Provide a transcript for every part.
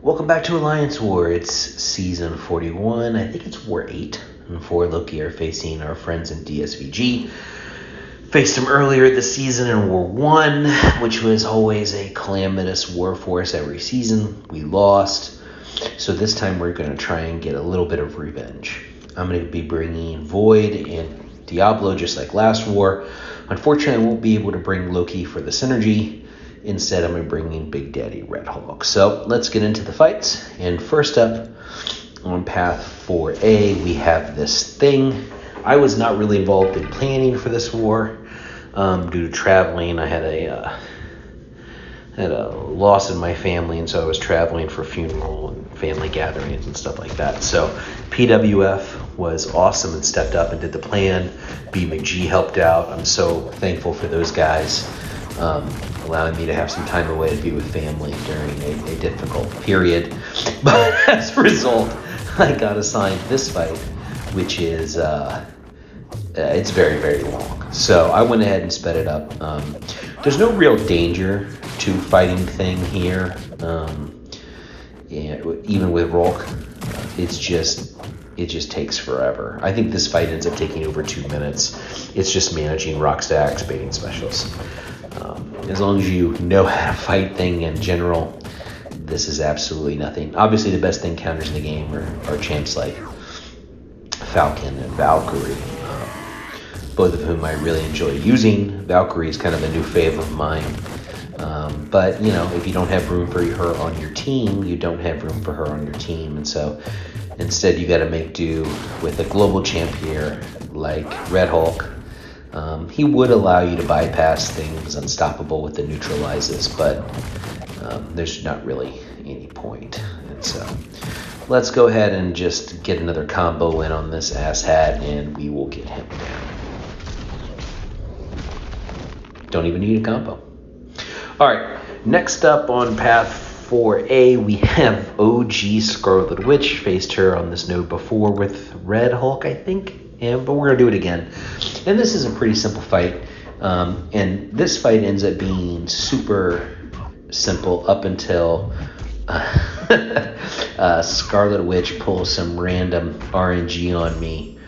Welcome back to Alliance War. It's season 41. I think it's War 8. And 4 Loki are facing our friends in DSVG. Faced them earlier this season in War 1, which was always a calamitous war for us every season. We lost. So this time we're going to try and get a little bit of revenge. I'm going to be bringing Void and Diablo just like last war. Unfortunately, I won't be able to bring Loki for the synergy. Instead, I'm going to bring in Big Daddy rhulk. So let's get into the fights. And first up, on path 4A, we have this thing. I was not really involved in planning for this war due to traveling. I had a loss in my family, and so I was traveling for funeral and family gatherings and stuff like that. So PWF was awesome and stepped up and did the plan. BMcG helped out. I'm so thankful for those guys. Allowing me to have some time away to be with family during a difficult period. But as a result, I got assigned this fight, which is, it's very, very long. So I went ahead and sped it up. There's no real danger to fighting thing here. Even with rhulk, it just takes forever. I think this fight ends up taking over 2 minutes. It's just managing rock stacks, baiting specials. As long as you know how to fight thing in general, this is absolutely nothing. Obviously, the best thing counters in the game are champs like Falcon and Valkyrie, both of whom I really enjoy using. Valkyrie is kind of a new fave of mine. But, you know, if you don't have room for her on your team, you don't have room for her on your team. And so instead, you got to make do with a global champ here like rhulk. He would allow you to bypass things unstoppable with the neutralizes, but there's not really any point. And so let's go ahead and just get another combo in on this asshat, and we will get him down. Don't even need a combo. All right, next up on path 4A, we have OG Scarlet Witch. Faced her on this node before with rhulk, I think. But we're going to do it again. And this is a pretty simple fight. And this fight ends up being super simple up until Scarlet Witch pulls some random RNG on me.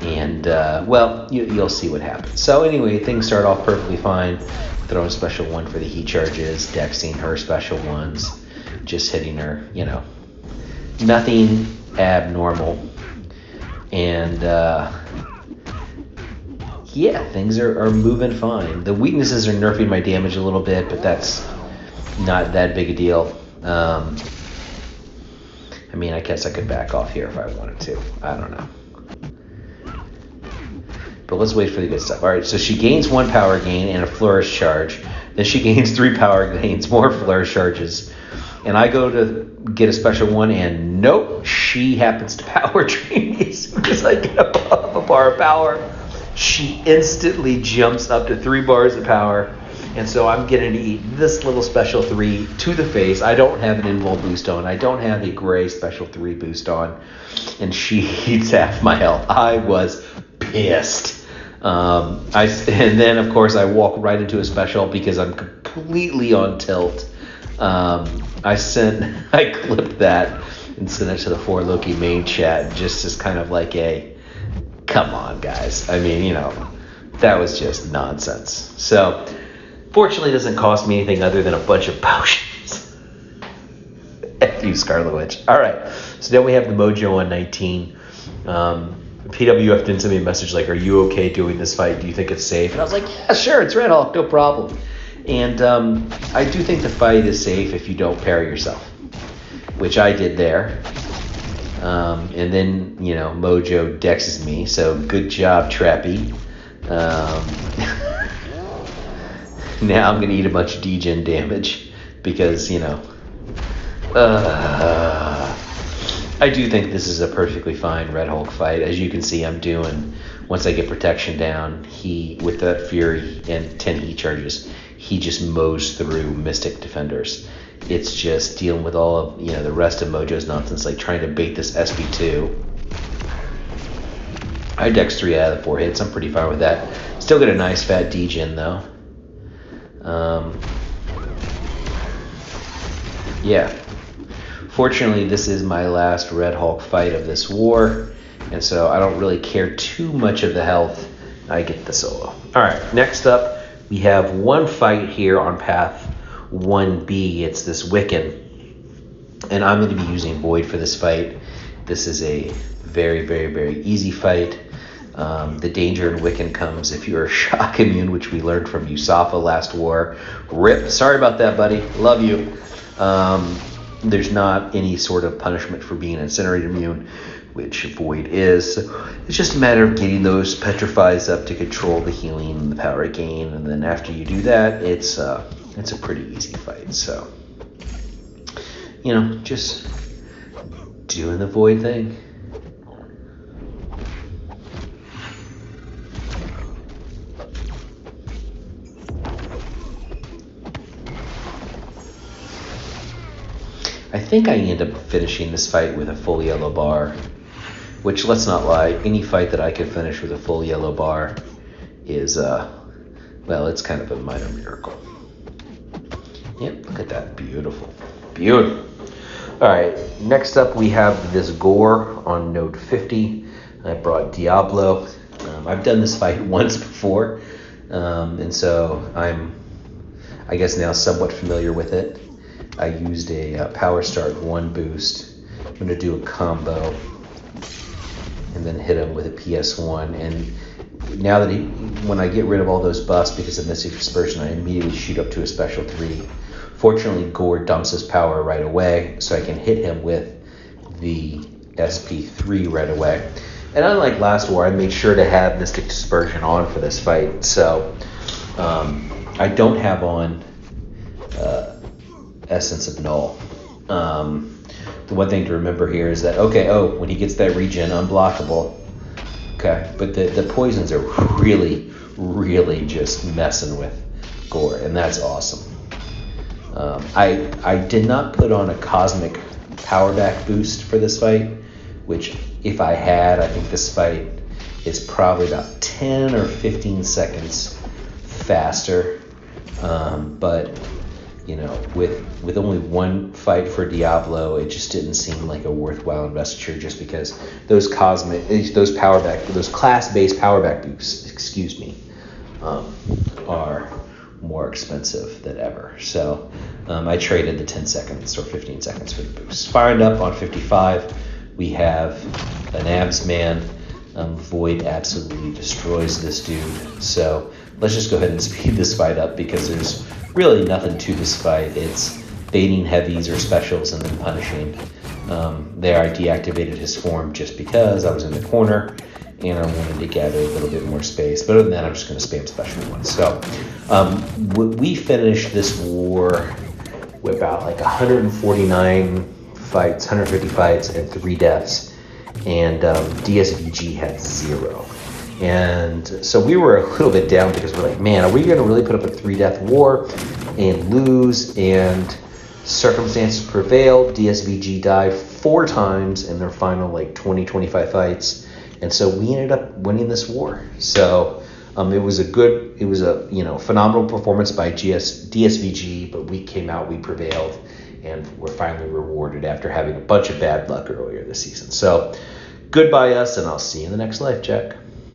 And, well, you'll see what happens. So anyway, things start off perfectly fine. Throwing a special one for the heat charges, dexing her special ones, just hitting her, you know. Nothing abnormal. And, yeah, things are moving fine. The weaknesses are nerfing my damage a little bit, but that's not that big a deal. I mean, I guess I could back off here if I wanted to. I don't know. But let's wait for the good stuff. All right, so she gains 1 power gain and a flourish charge. Then she gains 3 power gains, more flourish charges. And I go to get a special one, and nope, she happens to power drain me as soon as I get above a bar of power. She instantly jumps up to 3 bars of power, and so I'm getting to eat this little special 3 to the face. I don't have an invul boost on. I don't have a gray special 3 boost on, and she eats half my health. I was pissed. And then, of course, I walk right into a special because I'm completely on tilt. I clipped that and sent it to the 4 Loki main chat just as kind of like a, come on, guys. I mean, you know, that was just nonsense. So, fortunately, it doesn't cost me anything other than a bunch of potions. F you, Scarlet Witch. All right. So then we have the Mojo 119. PWF didn't send me a message like, are you okay doing this fight? Do you think it's safe? And I was like, yeah, sure, it's rhulk, no problem. And I do think the fight is safe if you don't parry yourself, which I did there. And then, you know, Mojo dexes me, so good job, Trappy. Now I'm going to eat a bunch of degen damage because, you know, I do think this is a perfectly fine rhulk fight. As you can see, I'm doing, once I get protection down, with that Fury and 10 heat charges, he just mows through Mystic Defenders. It's just dealing with all of, you know, the rest of Mojo's nonsense, like trying to bait this SP2. I dex 3 out of the 4 hits. I'm pretty fine with that. Still get a nice fat degen, though. Yeah. Fortunately, this is my last Red Hulk fight of this war, and so I don't really care too much of the health. I get the solo. All right, next up, we have one fight here on path 1B. It's this Wiccan, and I'm going to be using Void for this fight. This is a very, very, very easy fight. The danger in Wiccan comes if you're shock immune, which we learned from Yusafa last war. Rip. Sorry about that, buddy. Love you. There's not any sort of punishment for being incinerate immune, which Void is. It's just a matter of getting those petrifies up to control the healing and the power gain, and then after you do that, it's a pretty easy fight. So, just doing the Void thing. I think I end up finishing this fight with a full yellow bar, which, let's not lie, any fight that I can finish with a full yellow bar is, well, it's kind of a minor miracle. Yep, look at that. Beautiful. Beautiful. All right, next up we have this Gore on node 50. I brought Diablo. I've done this fight once before, and so I'm, I guess, now somewhat familiar with it. I used a Power Start 1 boost. I'm going to do a combo and then hit him with a PS1. And now that when I get rid of all those buffs because of Mystic Dispersion, I immediately shoot up to a special 3. Fortunately, Gore dumps his power right away, so I can hit him with the SP3 right away. And unlike last war, I made sure to have Mystic Dispersion on for this fight. So I don't have on Essence of Null. The one thing to remember here is that, when he gets that regen, unblockable. Okay, but the poisons are really, really just messing with Gore, and that's awesome. I did not put on a Cosmic Power Back boost for this fight, which if I had, I think this fight is probably about 10 or 15 seconds faster. But with only one fight for Diablo, it just didn't seem like a worthwhile investiture, just because those class-based power back boosts, are more expensive than ever. So I traded the 10 seconds or 15 seconds for the boost. Firing up on 55, we have an Abs Man. Void absolutely destroys this dude. So let's just go ahead and speed this fight up, because there's really nothing to this fight. It's baiting heavies or specials and then punishing. There I deactivated his form just because I was in the corner and I wanted to gather a little bit more space. But other than that, I'm just going to spam special ones. So we finished this war with about like 149 fights, 150 fights, and 3 deaths. And DSVG had 0. And so we were a little bit down, because we're like, man, are we going to really put up a 3-death war and lose? And circumstances prevailed. DSVG died 4 times in their final 20-25 fights. And so we ended up winning this war. So it was a phenomenal performance by DSVG, but we came out, we prevailed, and we're finally rewarded after having a bunch of bad luck earlier this season. So goodbye us, and I'll see you in the next life, Jack.